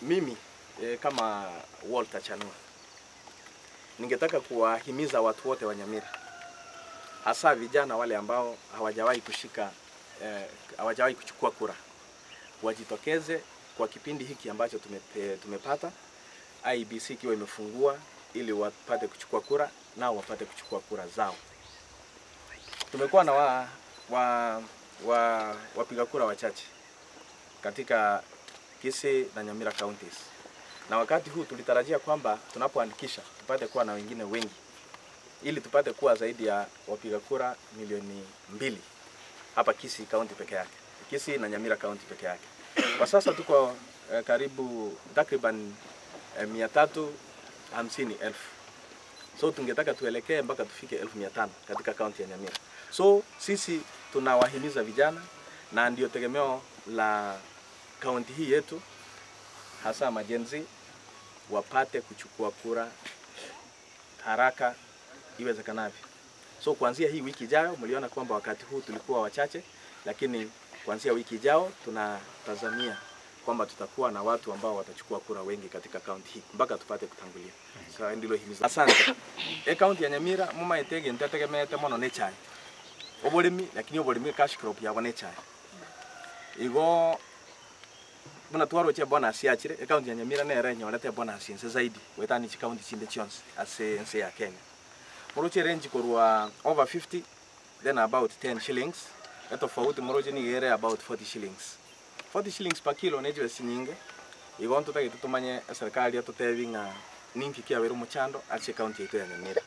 Mimi kama Walter Chanua ningetaka kuwahimiza watu wote wa Nyamira, hasa vijana wale ambao hawajawahi kuchukua kura, wajitokeze kwa kipindi hiki ambacho tumepata IEBC ikiwa imefungua ili wapate kuchukua kura, nao wapate kuchukua kura zao. Tumekuwa na wapiga kura wachache katika Kisii na Nyamira counties. Na wakati huu tulitarajia kwamba tunapoandikisha tupate kuwa na wengine wengi ili tupate kuwa zaidi ya wapiga kura milioni 2 hapa Kisii county peke yake. Kisii na Nyamira county peke yake. Kwa sasa tuko karibu takriban 350,000. So tungetaka tuelekee mpaka tufike 1500 katika county ya Nyamira. So sisi tunawahimiza vijana, na ndio tegemeo la county hii yetu, hasa majenzi, wapate kuchukua kura haraka iwezekanavyo. So kuanzia hii wiki ijayo, mliona kwamba wakati huu tulikuwa wachache, lakini kuanzia wiki ijayo tunatazamia kwamba tutakuwa na watu ambao watachukua kura wengi katika county hii mpaka tupate kutangulia. So ndilo himizo. Asante. County ya Nyamira muma itege ntategemeete mono ne chai. Obolimi, lakini obolimi cash crop yabo ne chai. Igo muna twaro che bonus yachire county ya Nyamira nere nyorete bonus yense zaidi wetani chi county chinde chionse ase nse ya Kenya. Moroche range korwa over 50, then about 10 shillings. Tofauti moroche ni gere about 40 shillings. 40 shillings per kilo neje sininge. Igo ntutage tutumanye serikali yatutevinga ninki kia wero muchando ache county yetu ya Nyamira.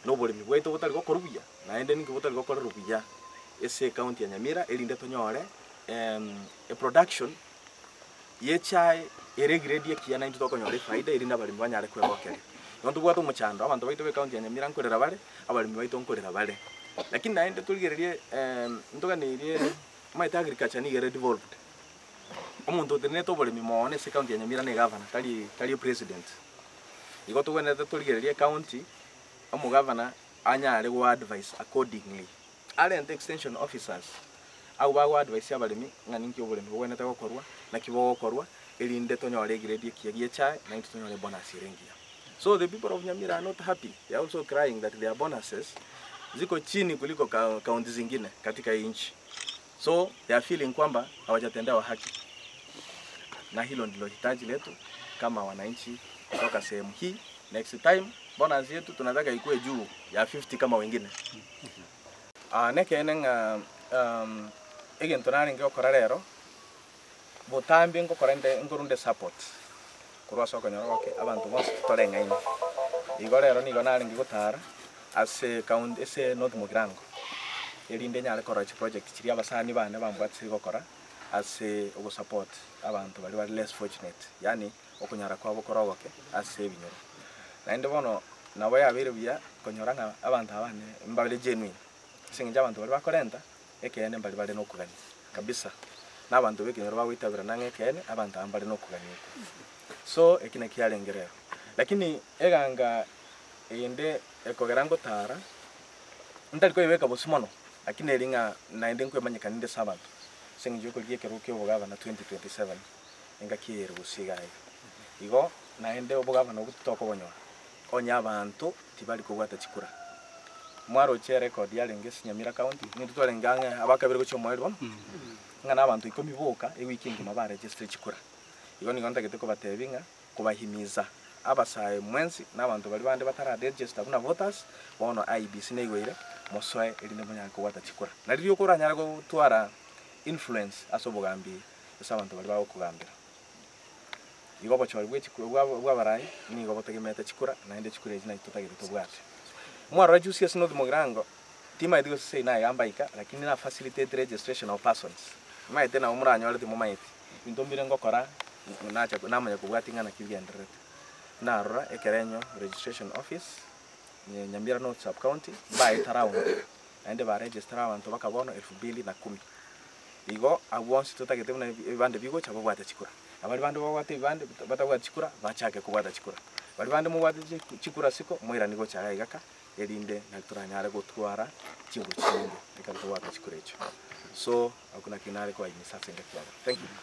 Nobolimi bweto butari gokorubia na ende ninki butari gokorubia ese county ya Nyamira elinde tonyore production yechai eregrade kiana into tokonyore faida irinda bali mwanyare kwegokere. Nontu bwato muchando abantu baito be county ya Nyamira nkorera bale abalimi baito nkorera bale. Lakini naende tuligererie ntoga nirie maita agriculture ni gere developed. Omuntu teneto bolimi moone se county ya Nyamira ne governor tali president. Igo tuwenete tuligererie county omu governor anyare wa advice accordingly. Alent extension officers au ba advice abalimi nganinki obolimi wenete gokorwa na kibo gokorwa elinde tonyore grade kiagie chai na into tonyore bonus irengia. So the people of Nyamira are not happy. They are also crying that their bonuses ziko chini kuliko county zingine katika nchi. So they are feeling kwamba hawajatendewa haki. Na hilo ndilo hitaji letu kama wananchi kutoka sehemu hii. Next time bonus yetu tunataka ikuwe juu ya 50 kama wengine. Nekenenga egento nari ngokora rero botambi ngokorende ngorunde support kurwa soko nyoroke abantu bose torenga ino. Igo rero nigo nari ngigotara ase county ese North Mugirango elinde nyale kora project kiri abasani bane bambwatse gokora ase ugo support abantu bali less fortunate, yani okunyara kwabo korogoke ase binyoro. Na inde bono nabo yabere bya konyoranga abantu abane mbabele genuine singa abantu bali bakorenta ekene bali no kugani kabisa n'abantu bekenyoro bawitabira nangekene abantu ambali no kugani. So ekine kialengerero, lakini eganga inde ekogerango tara ndaliko ibeka bosimono, lakini elinga naende nkwemanyika ninde sabantu singa yoko gyekeruke obugaba na 2027 enga kiyero gusigaye. Igo naende obugaba no gutoko bonyora onya abantu tibali kugwata chikura mwaro che record yalengesi Nyamira county nitutolenganga abakabire gocho mwelwa ngana abantu 10 boka eweekend maba register chikura. Igo ni gonta geteko batebinga kubahimiza abasaye mwensi n'abantu bali bande batara register kuna voters bono IEBC negwire mosoe elinde munyaka kugwata chikura. Na riri okora nyara go twara influence asobogambi esabantu bali bawo kugambira. Igo bochori bwa barai ni go botegemete chikura na ende chikura izina tutagire tobwate. Mwaro rajusi ya North Mugirango tima idigo sei na yambaika, lakini na facilitate registration of persons. Maite na umuranyo alete mu maite indombire ngokora nacha namanya kubwatinga na kigendere na rora ekerenyo registration office ni Nyamira North sub county by town ende ba register abantu bakabono 2010. Igo abonsi tutagete na ibande bigo chabo bwata chikura. Abali bande bwata ibande batagwata chikura bachake kubwata chikura. Bali bande mu bwata chikura siko moira nigo chaga igaka elinde na turanyare gutwara chingo chinde ekantwa chikura echo. So hakuna kinare kwa imisasa ngakira. Thank you.